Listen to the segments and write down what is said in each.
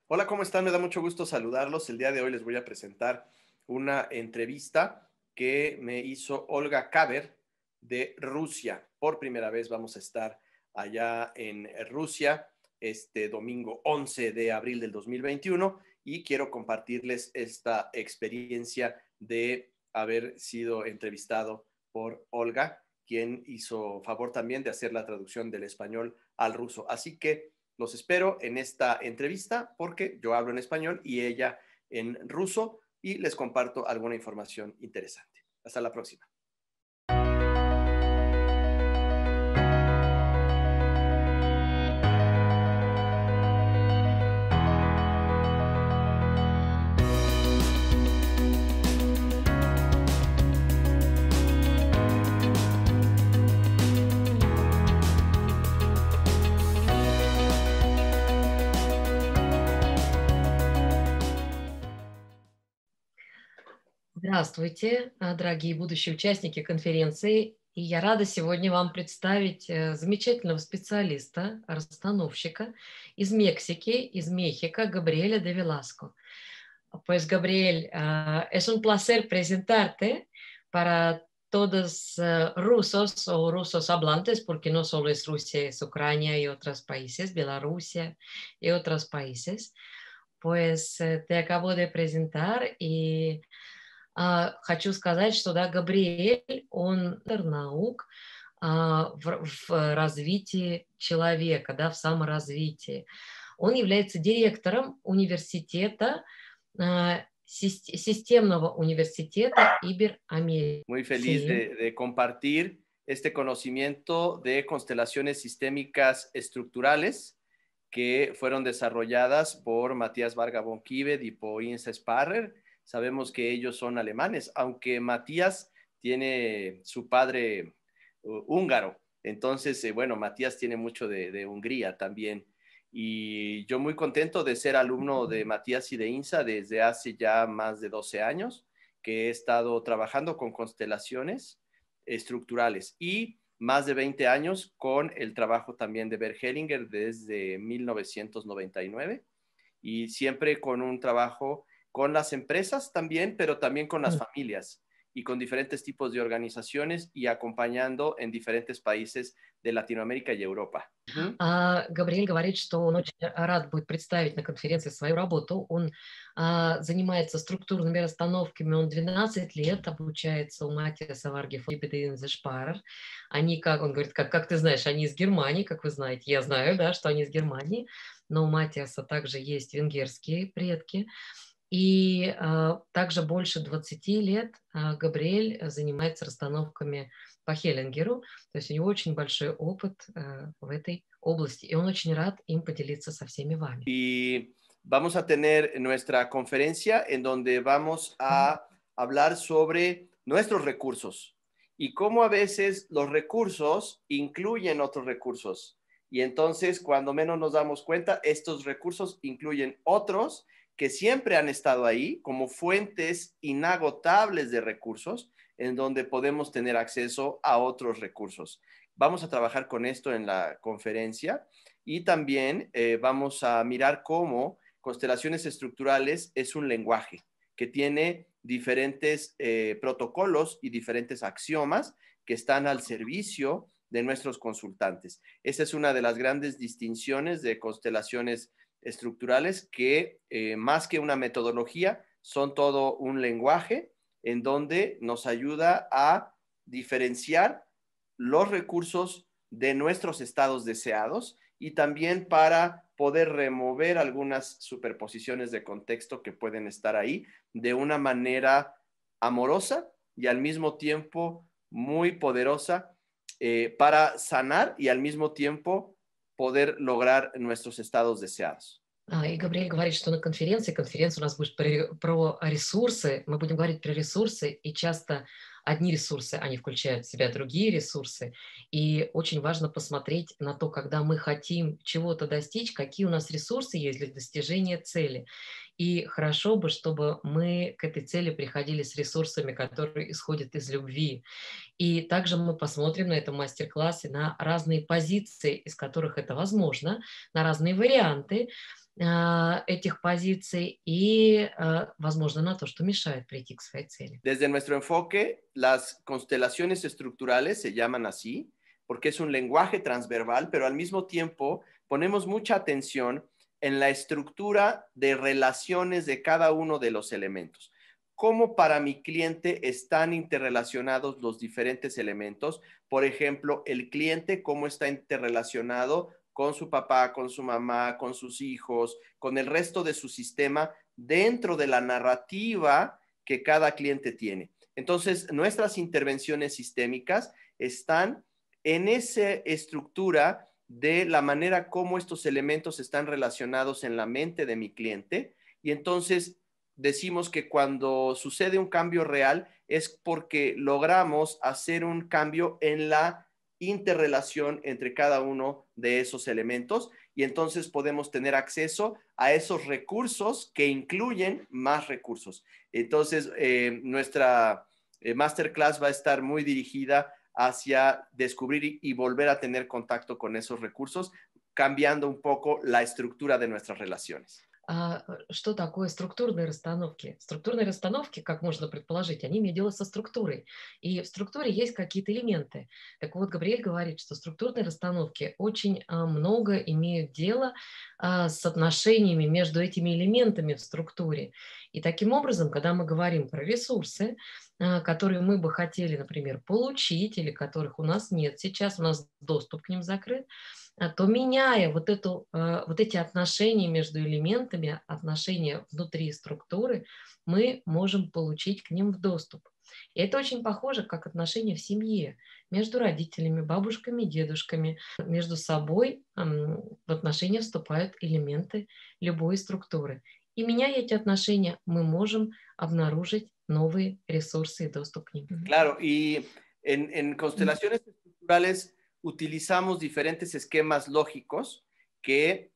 Hola, ¿cómo están? Me da mucho gusto saludarlos. El día de hoy les voy a presentar una entrevista que me hizo Olga Kaber de Rusia. Por primera vez vamos a estar allá en Rusia este domingo 11 de abril del 2021 y quiero compartirles esta experiencia de haber sido entrevistado por Olga, quien hizo favor también de hacer la traducción del español al ruso. Así que los espero en esta entrevista porque yo hablo en español y ella en ruso y les comparto alguna información interesante. Hasta la próxima. Здравствуйте, дорогие будущие участники конференции. И я рада сегодня вам представить замечательного специалиста, расстановщика из Мексики, из México, Gabriela de Velasco. Pues Gabriel, es un placer presentarte para todos rusos o rusos hablantes, porque no solo es Rusia, es Ucrania y otros países, Bielorrusia y otros países. Pues te acabo de presentar y хочу сказать, что да, Габриэль, он доктор наук в развитии человека, да, в саморазвитии. Он является директором университета, системного университета Ибер-Америки. Muy feliz Sí. de compartir este conocimiento de constelaciones sistémicas estructurales que fueron desarrolladas por Matías Varga von Kivet y por Insa Sparrer. Sabemos que ellos son alemanes, aunque Matías tiene su padre húngaro. Entonces, bueno, Matías tiene mucho de Hungría también. Y yo muy contento de ser alumno de Matías y de Insa desde hace ya más de 12 años, que he estado trabajando con constelaciones estructurales y más de 20 años con el trabajo también de Bert Hellinger desde 1999 y siempre con un trabajo con las empresas también, pero también con las familias y con diferentes tipos de organizaciones y acompañando en diferentes países de Latinoamérica y Europa. Габриэль говорит, что он очень рад будет представить на конференции свою работу. Он занимается структурными расстановками, он 12 лет обучается у Матиаса Варги фон Шпарер. Они, как он говорит, как ты знаешь, они из Германии, как вы знаете. Я знаю, да, что они из Германии, но у Матиаса также есть венгерские предки. И также больше 20 лет Габриэль занимается расстановками по Хеллингеру, то есть у него очень большой опыт в этой области, и он очень рад им поделиться со всеми вами. Y vamos a tener nuestra conferencia en donde vamos a hablar sobre nuestros recursos y cómo a veces los recursos incluyen otros recursos. Y entonces, cuando menos nos damos cuenta, estos recursos incluyen otros que siempre han estado ahí como fuentes inagotables de recursos en donde podemos tener acceso a otros recursos. Vamos a trabajar con esto en la conferencia y también vamos a mirar cómo constelaciones estructurales es un lenguaje que tiene diferentes protocolos y diferentes axiomas que están al servicio de nuestros consultantes. Esa es una de las grandes distinciones de constelaciones estructurales que más que una metodología son todo un lenguaje en donde nos ayuda a diferenciar los recursos de nuestros estados deseados y también para poder remover algunas superposiciones de contexto que pueden estar ahí de una manera amorosa y al mismo tiempo muy poderosa para sanar y al mismo tiempo poder lograr nuestros estados deseados. И Габриэль говорит, что на конференция у нас будет про ресурсы, мы будем говорить про ресурсы, и часто одни ресурсы, они включают в себя другие ресурсы, и очень важно посмотреть на то, когда мы хотим чего-то достичь, какие у нас ресурсы есть для достижения цели. И хорошо бы, чтобы мы к этой цели приходили с ресурсами, которые исходят из любви. И также мы посмотрим на этом мастер-классе на разные позиции, из которых это возможно, на разные варианты, этих позиций и, возможно, на то, что мешает прийти к своей цели. Desde nuestro enfoque, las constelaciones estructurales se llaman así porque es un lenguaje transverbal, pero al mismo tiempo ponemos mucha atención en la estructura de relaciones de cada uno de los elementos. Cómo para mi cliente están interrelacionados los diferentes elementos. Por ejemplo, el cliente, cómo está interrelacionado con su papá, con su mamá, con sus hijos, con el resto de su sistema dentro de la narrativa que cada cliente tiene. Entonces, nuestras intervenciones sistémicas están en esa estructura de la manera como estos elementos están relacionados en la mente de mi cliente. Y entonces decimos que cuando sucede un cambio real es porque logramos hacer un cambio en la interrelación entre cada uno de esos elementos y entonces podemos tener acceso a esos recursos que incluyen más recursos. Entonces, nuestra masterclass va a estar muy dirigida hacia descubrir y volver a tener contacto con esos recursos, cambiando un poco la estructura de nuestras relaciones. Что такое структурные расстановки? Структурные расстановки, как можно предположить, они имеют дело со структурой. И в структуре есть какие-то элементы. Так вот, Габриэль говорит, что структурные расстановки очень много имеют дело с отношениями между этими элементами в структуре. И таким образом, когда мы говорим про ресурсы, которые мы бы хотели, например, получить, или которых у нас нет сейчас, у нас доступ к ним закрыт, то меняя вот эти отношения между элементами, отношения внутри структуры, мы можем получить к ним доступ. И это очень похоже, как отношения в семье, между родителями, бабушками, дедушками. Между собой в отношения вступают элементы любой структуры. И меняя эти отношения, мы можем обнаружить новые ресурсы и доступ к ним. Claro, y en constelaciones estructurales utilizamos diferentes esquemas lógicos que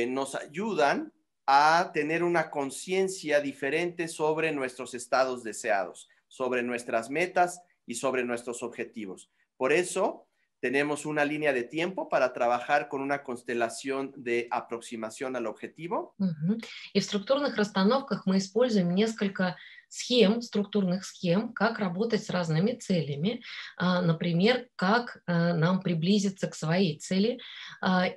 nos ayudan a tener una conciencia diferente sobre nuestros estados deseados, sobre nuestras metas y sobre nuestros objetivos. Por eso tenemos una línea de tiempo para trabajar con una constelación de aproximación al objetivo. И в структурных расстановках мы используем несколько схем, структурных схем, как работать с разными целями, например, как нам приблизиться к своей цели.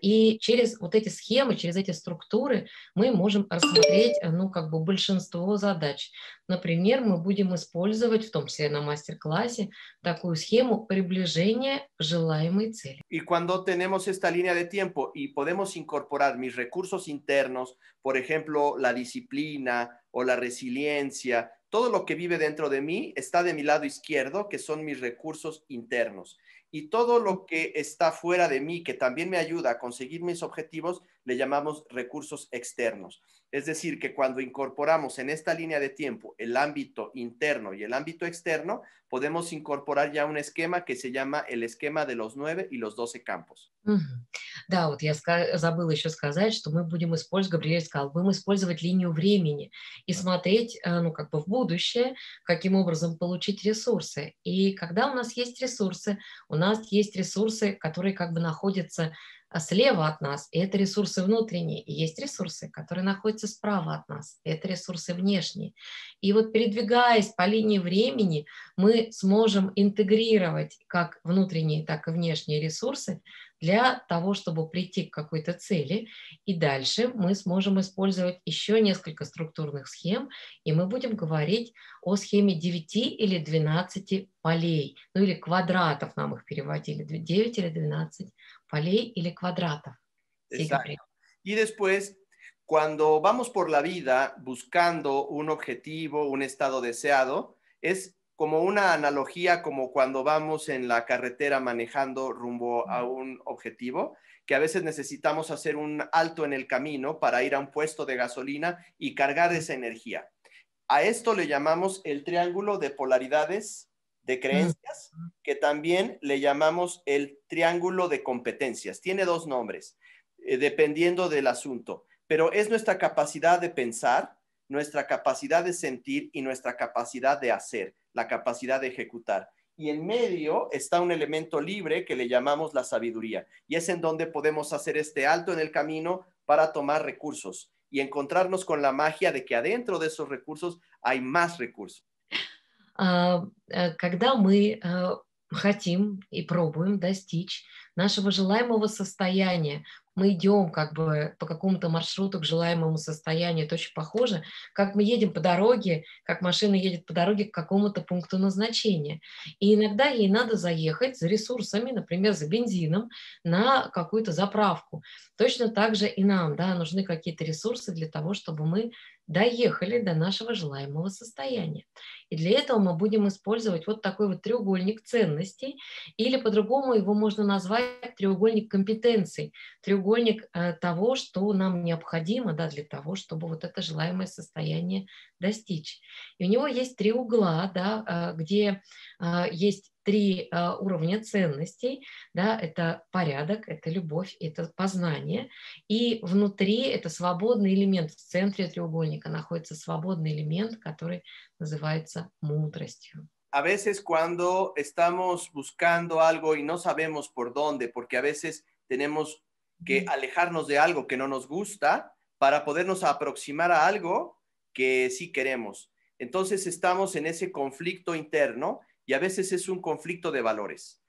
И через вот эти схемы, через эти структуры мы можем рассмотреть, большинство задач. Например, мы будем использовать, в том числе на мастер-классе, такую схему приближения к желаемой цели. Y cuando tenemos esta línea de tiempo y podemos incorporar mis recursos internos, por ejemplo, la disciplina o la resiliencia, todo lo que vive dentro de mí está de mi lado izquierdo, que son mis recursos internos. Y todo lo que está fuera de mí, que también me ayuda a conseguir mis objetivos, le llamamos recursos externos. Es decir, que cuando incorporamos en esta línea de tiempo el ámbito interno y el ámbito externo, podemos incorporar ya un esquema que se llama el esquema de los 9 y los 12 campos. Да, вот я забыла еще сказать, что мы будем использовать, Габриэль сказал, будем использовать линию времени и смотреть, в будущее, каким образом получить ресурсы. И когда у нас есть ресурсы, которые находятся слева от нас, и это ресурсы внутренние, и есть ресурсы, которые находятся справа от нас, и это ресурсы внешние. И вот передвигаясь по линии времени, мы сможем интегрировать как внутренние, так и внешние ресурсы для того, чтобы прийти к какой-то цели. И дальше мы сможем использовать еще несколько структурных схем, и мы будем говорить о схеме 9 или 12 полей, или квадратов нам их переводили, 9 или 12 полей или квадратов. Exacto. Y después, cuando vamos por la vida buscando un objetivo, un estado deseado, es como una analogía como cuando vamos en la carretera manejando rumbo a un objetivo, que a veces necesitamos hacer un alto en el camino para ir a un puesto de gasolina y cargar esa energía. A esto le llamamos el triángulo de polaridades de creencias, que también le llamamos el triángulo de competencias. Tiene dos nombres, dependiendo del asunto, pero es nuestra capacidad de pensar, nuestra capacidad de sentir y nuestra capacidad de hacer, la capacidad de ejecutar. Y en medio está un elemento libre que le llamamos la sabiduría, y es en donde podemos hacer este alto en el camino para tomar recursos. y encontrarnos con la magia de que adentro de esos recursos hay más recursos. Когда мы хотим и пробуем достичь нашего желаемого состояния, мы идем как бы по какому-то маршруту к желаемому состоянию, это очень похоже, как мы едем по дороге, как машина едет по дороге к какому-то пункту назначения. И иногда ей надо заехать за ресурсами, например, за бензином на какую-то заправку. Точно так же и нам, да, нужны какие-то ресурсы для того, чтобы мы доехали до нашего желаемого состояния. И для этого мы будем использовать вот такой вот треугольник ценностей, или по-другому его можно назвать треугольник компетенций, треугольник того, что нам необходимо, да, для того, чтобы вот это желаемое состояние достичь. И у него есть три угла, да, где есть три уровня ценностей, да, это порядок, это любовь, это познание, и внутри это свободный элемент, в центре треугольника находится свободный элемент, который называется мудростью. A veces cuando estamos buscando algo y no sabemos por dónde, porque a veces tenemos que alejarnos de algo que no nos gusta para podernos aproximar a algo que sí queremos. Entonces estamos en ese conflicto interno y a veces es un conflicto de valores.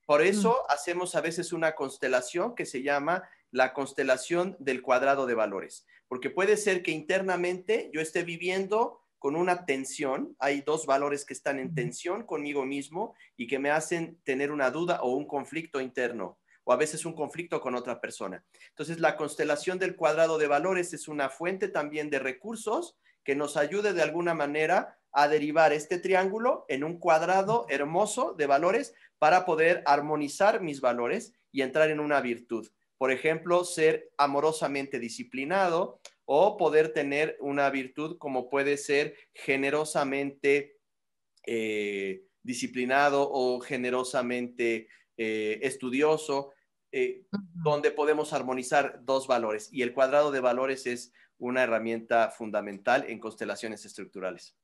Por eso hacemos a veces una constelación que se llama la constelación del cuadrado de valores, porque puede ser que internamente yo esté viviendo con una tensión, hay dos valores que están en tensión conmigo mismo y que me hacen tener una duda o un conflicto interno, o a veces un conflicto con otra persona. Entonces, la constelación del cuadrado de valores es una fuente también de recursos que nos ayude de alguna manera a derivar este triángulo en un cuadrado hermoso de valores para poder armonizar mis valores y entrar en una virtud. Por ejemplo, ser amorosamente disciplinado, o poder tener una virtud como puede ser generosamente disciplinado o generosamente estudioso, donde podemos armonizar dos valores. Y el cuadrado de valores es una herramienta fundamental en constelaciones estructurales.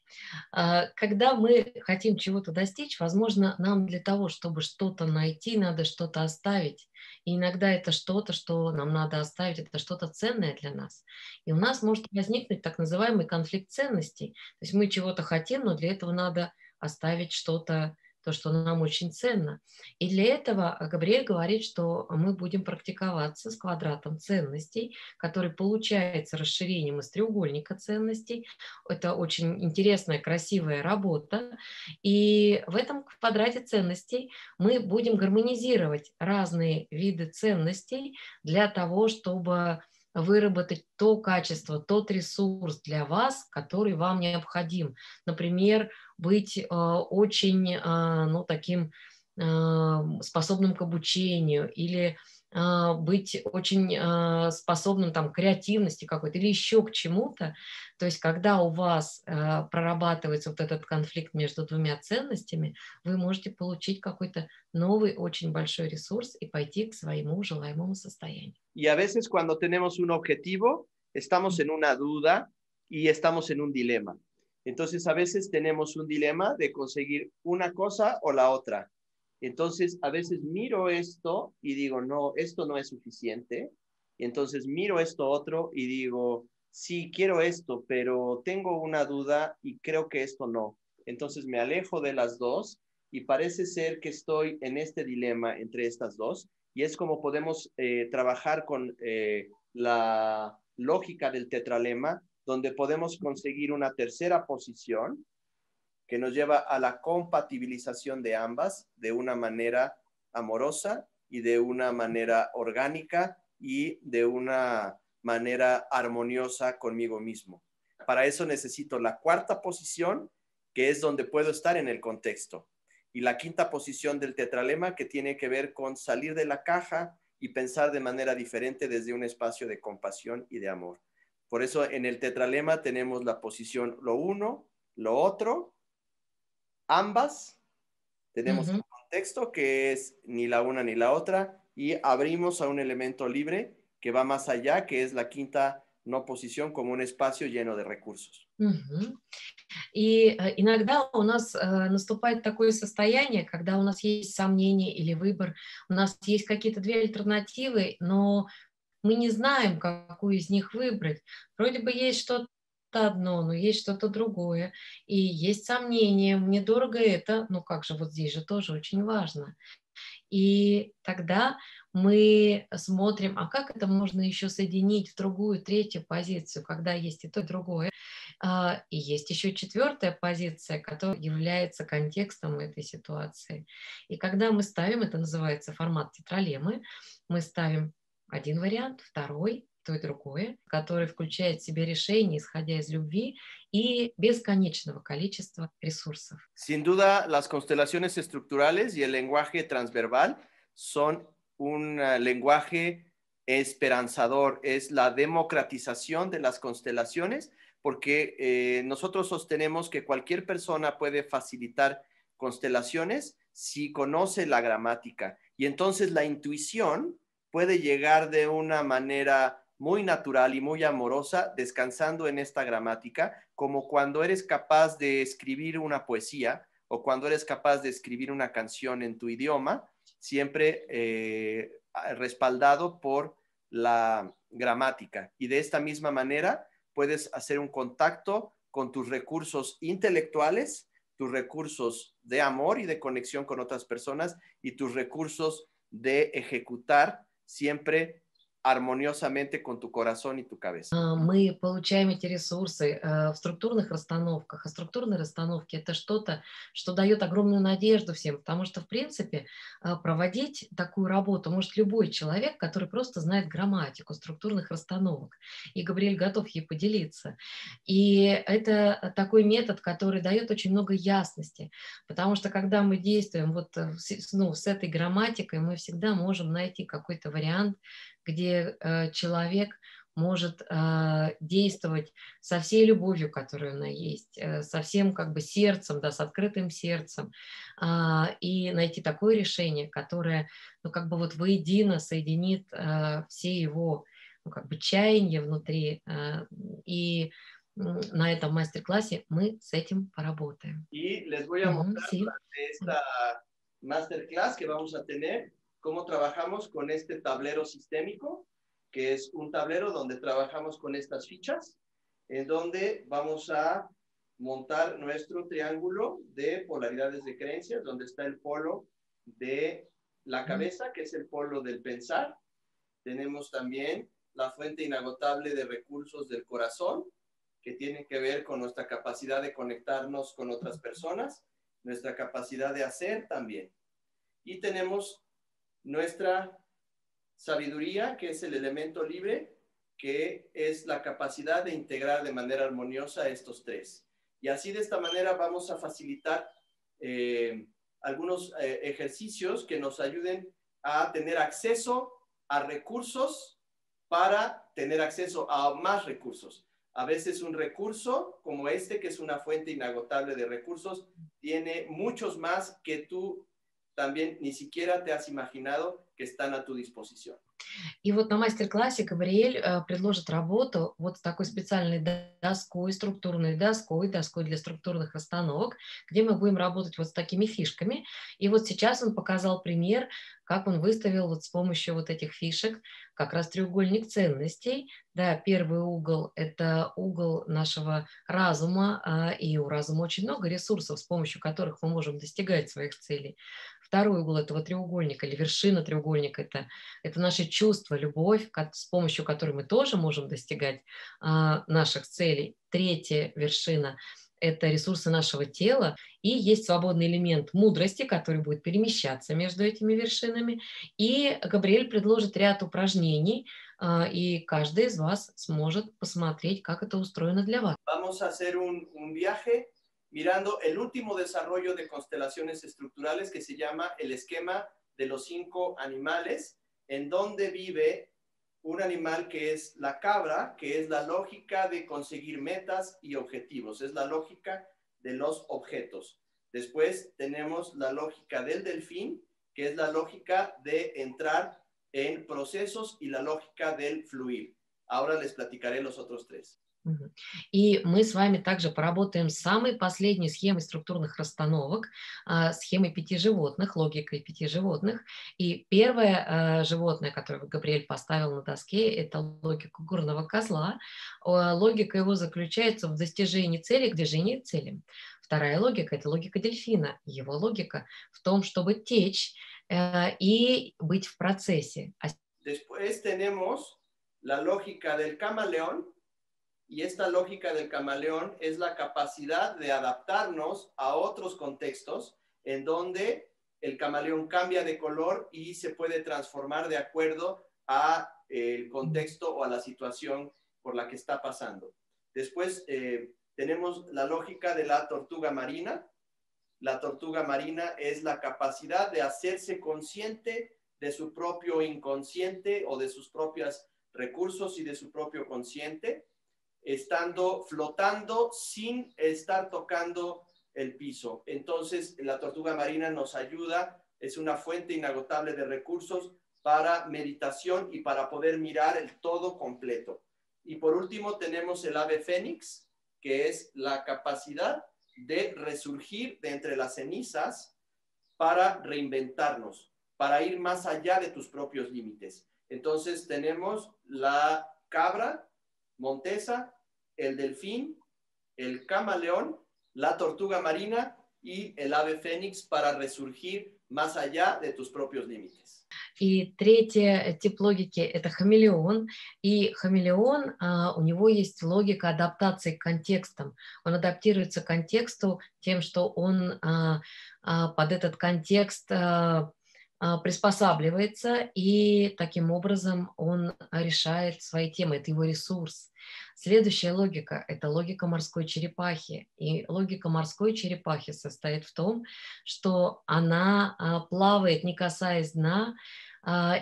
Когда мы хотим чего-то достичь, возможно, нам для того, чтобы что-то найти, надо что-то оставить. И иногда это что-то, что нам надо оставить, это что-то ценное для нас. И у нас может возникнуть так называемый конфликт ценностей. То есть мы чего-то хотим, но для этого надо оставить что-то, то, что нам очень ценно. И для этого Габриэль говорит, что мы будем практиковаться с квадратом ценностей, который получается расширением из треугольника ценностей. Это очень интересная, красивая работа. И в этом квадрате ценностей мы будем гармонизировать разные виды ценностей для того, чтобы выработать то качество, тот ресурс для вас, который вам необходим. Например, быть очень таким способным к обучению или быть очень способным там, к креативности какой-то или еще к чему-то. То есть когда у вас прорабатывается вот этот конфликт между двумя ценностями, вы можете получить какой-то новый очень большой ресурс и пойти к своему желаемому состоянию. Y a veces cuando tenemos un objetivo, estamos en una duda y estamos en un dilema. Entonces a veces tenemos un dilema de conseguir una cosa o la otra. Entonces, a veces miro esto y digo, no, esto no es suficiente. Y entonces miro esto otro y digo, sí, quiero esto, pero tengo una duda y creo que esto no. Entonces me alejo de las dos y parece ser que estoy en este dilema entre estas dos. Y es como podemos trabajar con la lógica del tetralema, donde podemos conseguir una tercera posición que nos lleva a la compatibilización de ambas de una manera amorosa y de una manera orgánica y de una manera armoniosa conmigo mismo. Para eso necesito la cuarta posición, que es donde puedo estar en el contexto, y la quinta posición del tetralema, que tiene que ver con salir de la caja y pensar de manera diferente desde un espacio de compasión y de amor. Por eso en el tetralema tenemos la posición lo uno, lo otro, ambas, tenemos un contexto que es ni la una ni la otra y abrimos a un elemento libre que va más allá, que es la quinta no posición como un espacio lleno de recursos. И иногда у нас наступает такое состояние, когда у нас есть сомнения или выбор, у нас есть какие-то две альтернативы, но мы не знаем, какую из них выбрать. Вроде бы есть что-то одно, но есть что-то другое. И есть сомнения, мне дорого это, ну как же, вот здесь же тоже очень важно. И тогда мы смотрим, а как это можно еще соединить в другую, третью позицию, когда есть и то, и другое. И есть еще четвертая позиция, которая является контекстом этой ситуации. И когда мы ставим, это называется формат тетралеммы, мы ставим один вариант, второй, то и другое, который включает в себя решение, исходя из любви и бесконечного количества ресурсов. Sin duda, las constelaciones estructurales y el lenguaje transverbal son un lenguaje esperanzador, es la democratización de las constelaciones, porque nosotros sostenemos que cualquier persona puede facilitar constelaciones si conoce la gramática. Y entonces la intuición puede llegar de una manera muy natural y muy amorosa, descansando en esta gramática, como cuando eres capaz de escribir una poesía o cuando eres capaz de escribir una canción en tu idioma, siempre respaldado por la gramática. Y de esta misma manera puedes hacer un contacto con tus recursos intelectuales, tus recursos de amor y de conexión con otras personas y tus recursos de ejecutar siempre armoniosamente con tu corazón y tu cabeza. Мы получаем эти ресурсы в структурных расстановках, а структурные расстановки — это что-то, что дает огромную надежду всем, потому что, в принципе, проводить такую работу может любой человек, который просто знает грамматику структурных расстановок, и Габриэль готов ей поделиться. И это такой метод, который дает очень много ясности, потому что, когда мы действуем вот с этой грамматикой, мы всегда можем найти какой-то вариант, где человек может действовать со всей любовью, которая у нас есть, со всем как бы сердцем, да, с открытым сердцем, и найти такое решение, которое, ну, как бы вот воедино соединит все его, ну, как бы чаяния внутри, и на этом мастер-классе мы с этим поработаем. Y les voy a mostrar durante esta masterclass que vamos a tener cómo trabajamos con este tablero sistémico, que es un tablero donde trabajamos con estas fichas, en donde vamos a montar nuestro triángulo de polaridades de creencias, donde está el polo de la cabeza, que es el polo del pensar. Tenemos también la fuente inagotable de recursos del corazón, que tienen que ver con nuestra capacidad de conectarnos con otras personas, nuestra capacidad de hacer también. Y tenemos nuestra sabiduría, que es el elemento libre, que es la capacidad de integrar de manera armoniosa estos tres. Y así, de esta manera, vamos a facilitar algunos ejercicios que nos ayuden a tener acceso a recursos para tener acceso a más recursos. A veces un recurso como este, que es una fuente inagotable de recursos, tiene muchos más que tú también ni siquiera te has imaginado que están a tu disposición. И вот на мастер-классе Габриэль предложит работу вот с такой специальной доской, структурной доской, доской для структурных расстановок, где мы будем работать вот с такими фишками. И вот сейчас он показал пример, как он выставил вот с помощью вот этих фишек как раз треугольник ценностей. Да, первый угол — это угол нашего разума, и у разума очень много ресурсов, с помощью которых мы можем достигать своих целей. Второй угол этого треугольника или вершина треугольника — это наши чувства, любовь, с помощью которой мы тоже можем достигать наших целей. Третья вершина — это ресурсы нашего тела, и есть свободный элемент мудрости, который будет перемещаться между этими вершинами. И Габриэль предложит ряд упражнений, и каждый из вас сможет посмотреть, как это устроено для вас. Vamos a hacer un viaje mirando el último desarrollo de constelaciones estructurales, que se llama el esquema de los 5 animales, en donde vive un animal que es la cabra, que es la lógica de conseguir metas y objetivos, es la lógica de los objetos. Después tenemos la lógica del delfín, que es la lógica de entrar en procesos, y la lógica del fluir. Ahora les platicaré los otros tres. Мгм. И мы с вами также поработаем с самой последней схемой структурных расстановок, схемой 5 животных, логикой 5 животных. И первое животное, которое вот Габриэль поставил на доске, это логика горного козла. Логика его заключается в достижении цели, к движению к цели. Вторая логика– это логика дельфина. Его логика в том, чтобы течь и быть в процессе. Después tenemos la lógica del camaleón, y esta lógica del camaleón es la capacidad de adaptarnos a otros contextos en donde el camaleón cambia de color y se puede transformar de acuerdo a el contexto o a la situación por la que está pasando. Después tenemos la lógica de la tortuga marina. La tortuga marina es la capacidad de hacerse consciente de su propio inconsciente o de sus propios recursos y de su propio consciente, estando flotando sin estar tocando el piso. Entonces, la tortuga marina nos ayuda, es una fuente inagotable de recursos para meditación y para poder mirar el todo completo. Y por último, tenemos el ave fénix, que es la capacidad de resurgir de entre las cenizas para reinventarnos, para ir más allá de tus propios límites. Entonces, tenemos la cabra montesa, el delfín, el camaleón, la tortuga marina y el ave fénix para resurgir más allá de tus propios límites. И третий тип логики– это хамелеон. И хамелеон, у него есть логика адаптации к контекстам. Он адаптируется к контексту тем, что он под этот контекст приспосабливается, и таким образом он решает свои темы. Это его ресурс. Следующая логика– это логика морской черепахи. И логика морской черепахи состоит в том, что она плавает, не касаясь дна,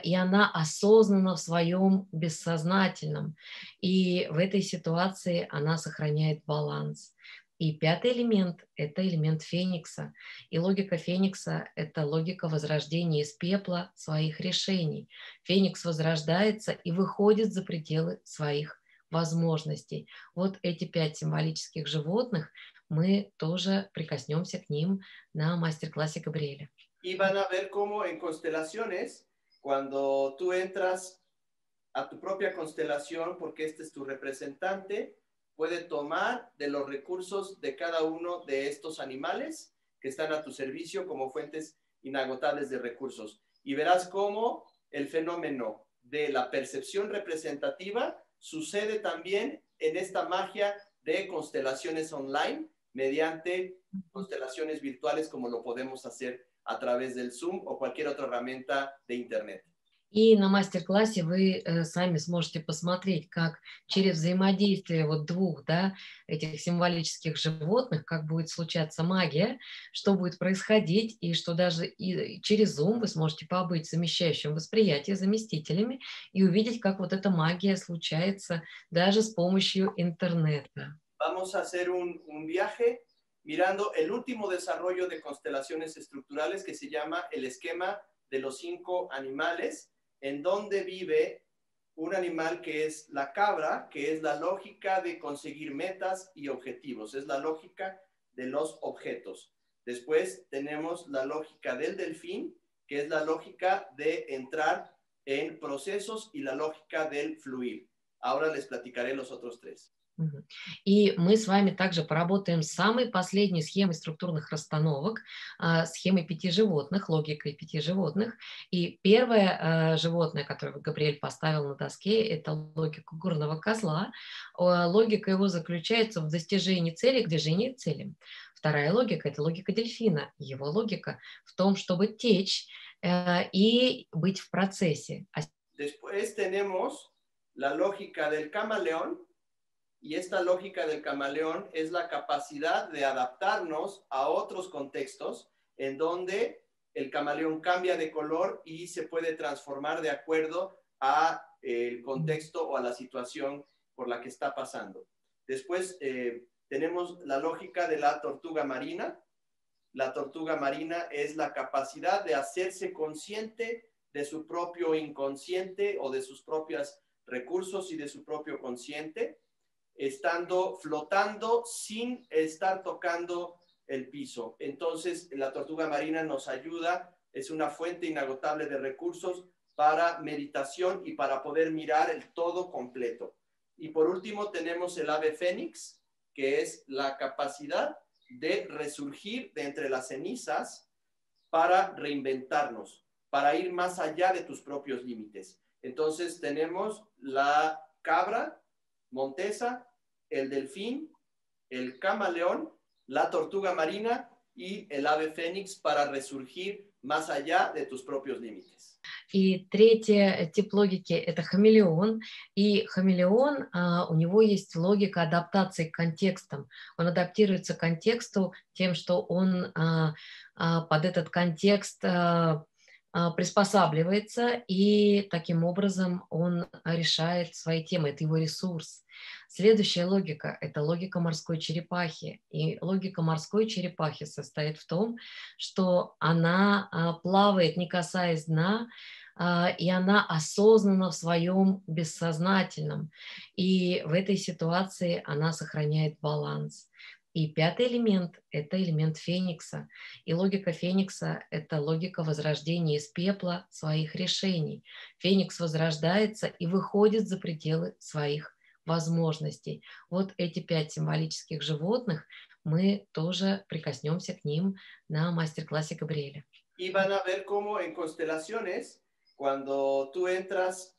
и она осознанна в своем бессознательном. И в этой ситуации она сохраняет баланс. И пятый элемент– это элемент феникса. И логика феникса– это логика возрождения из пепла своих решений. Феникс возрождается и выходит за пределы своих возможностей. Вот эти 5 символических животных, мы тоже прикоснемся к ним на мастер-классе Габриэля. Y van a ver cómo en constelaciones, cuando tú entras a tu propia constelación, porque este es tu representante, puede tomar de los recursos de cada uno de estos animales que están a tu servicio como fuentes inagotables de recursos. Y verás cómo el fenómeno de la percepción representativa sucede también en esta magia de constelaciones online mediante constelaciones virtuales como lo podemos hacer a través del Zoom o cualquier otra herramienta de Internet. И на мастер-классе вы сами сможете посмотреть, как через взаимодействие вот двух, да, этих символических животных, как будет случаться магия, что будет происходить, и что даже и через Zoom вы сможете побыть в замещающем восприятии заместителями и увидеть, как вот эта магия случается даже с помощью интернета. Vamos a hacer un viaje mirando el último desarrollo de constelaciones estructurales que se llama el esquema de los 5 animales, en donde vive un animal que es la cabra, que es la lógica de conseguir metas y objetivos, es la lógica de los objetos. Después tenemos la lógica del delfín, que es la lógica de entrar en procesos y la lógica del fluir. Ahora les platicaré los otros 3. И мы с вами также поработаем с самой последней схемой структурных расстановок, схемой 5 животных, логикой 5 животных. И первое животное, которое Габриэль поставил на доске, это логика горного козла. Логика его заключается в достижении цели, к движению к цели. Вторая логика– это логика дельфина. Его логика в том, чтобы течь и быть в процессе. Después tenemos la lógica del camaleón. Y esta lógica del camaleón es la capacidad de adaptarnos a otros contextos en donde el camaleón cambia de color y se puede transformar de acuerdo a el contexto o a la situación por la que está pasando. Después tenemos la lógica de la tortuga marina. La tortuga marina es la capacidad de hacerse consciente de su propio inconsciente o de sus propios recursos y de su propio consciente, estando flotando sin estar tocando el piso. Entonces, la tortuga marina nos ayuda, es una fuente inagotable de recursos para meditación y para poder mirar el todo completo. Y por último tenemos el ave fénix, que es la capacidad de resurgir de entre las cenizas para reinventarnos, para ir más allá de tus propios límites. Entonces tenemos la cabra montesa, el delfín, el camaleón, la tortuga marina y el ave fénix para resurgir más allá de tus propios límites. И третий тип логики – это хамелеон. И хамелеон, у него есть логика адаптации к контекстам. Он адаптируется к контексту тем, что он под этот контекст приспосабливается, и таким образом он решает свои темы. Это его ресурс. Следующая логика – это логика морской черепахи. И логика морской черепахи состоит в том, что она плавает, не касаясь дна, и она осознанна в своем бессознательном. И в этой ситуации она сохраняет баланс. И пятый элемент – это элемент феникса. И логика феникса – это логика возрождения из пепла своих решений. Феникс возрождается и выходит за пределы своих возможностей. Вот эти 5 символических животных, мы тоже прикоснемся к ним на мастер-классе Габриэля. Y van a ver cómo en constelaciones, cuando tú entras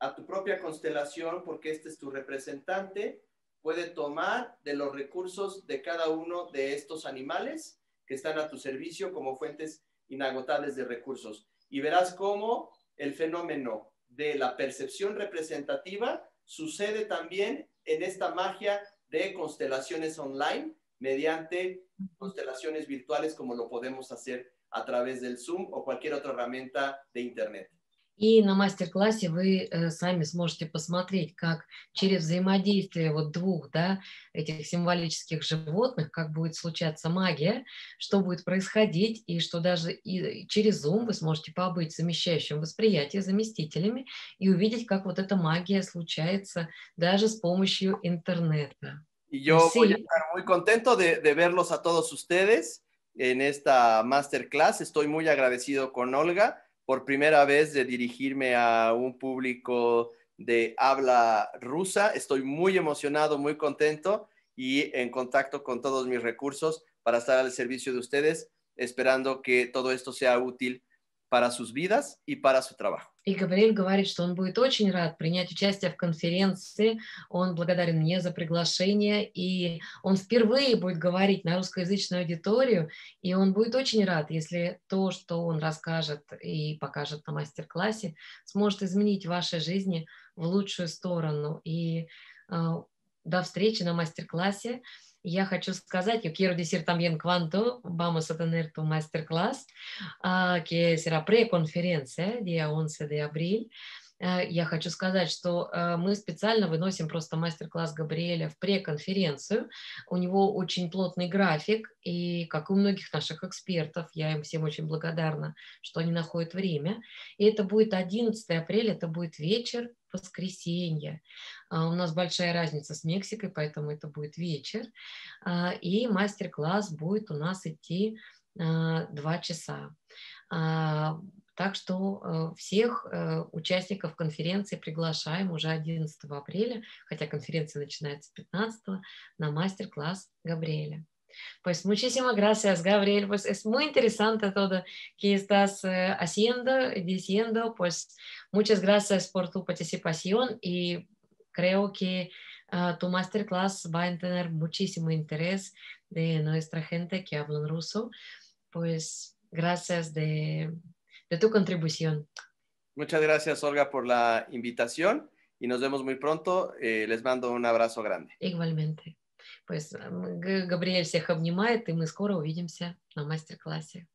a tu propia constelación, porque este es tu representante, puede tomar de los recursos de cada uno de estos animales que están a tu servicio como fuentes inagotables de recursos. Y verás cómo el fenómeno de la percepción representativa sucede también en esta magia de constelaciones online mediante constelaciones virtuales como lo podemos hacer a través del Zoom o cualquier otra herramienta de Internet. И на мастер-классе вы сами сможете посмотреть, как через взаимодействие вот двух, да, этих символических животных, как будет случаться магия, что будет происходить, и что даже и через Zoom вы сможете побыть в замещающем восприятии, заместителями, и увидеть, как вот эта магия случается даже с помощью интернета. Y yo voy a estar muy contento de verlos a todos ustedes en esta masterclass. Estoy muy agradecido con Olga por primera vez de dirigirme a un público de habla rusa. Estoy muy emocionado, muy contento y en contacto con todos mis recursos para estar al servicio de ustedes, esperando que todo esto sea útil para sus vidas y para su trabajo. И Габриэль говорит, что он будет очень рад принять участие в конференции. Он благодарен мне за приглашение, и он впервые будет говорить на русскоязычную аудиторию, и он будет очень рад, если то, что он расскажет и покажет на мастер-классе, сможет изменить ваши жизни в лучшую сторону. И до встречи на мастер-классе. Я хочу сказать, yo quiero decir también cuando vamos a tener tu masterclass, que será preconferencia, día 11 de abril. Я хочу сказать, что мы специально выносим просто мастер-класс Габриэля в преконференцию. У него очень плотный график, и, как и у многих наших экспертов, я им всем очень благодарна, что они находят время. И это будет 11 апреля, это будет вечер воскресенья. У нас большая разница с Мексикой, поэтому это будет вечер. И мастер-класс будет у нас идти 2 часа. Так что всех участников конференции приглашаем уже 11 апреля, хотя конференция начинается 15, на мастер-класс Gabriela. Pues muchísimas gracias, Gabriel. Pues es muy interesante todo que estás haciendo, diciendo. Pues muchas gracias por tu participación y creo que tu masterclass va a tener muchísimo interés de nuestra gente que habla ruso. Pues gracias de tu contribución. Muchas gracias, Olga, por la invitación y nos vemos muy pronto. Les mando un abrazo grande. Igualmente. Pues Габриэль всех обнимает, и мы скоро увидимся на мастер-классе.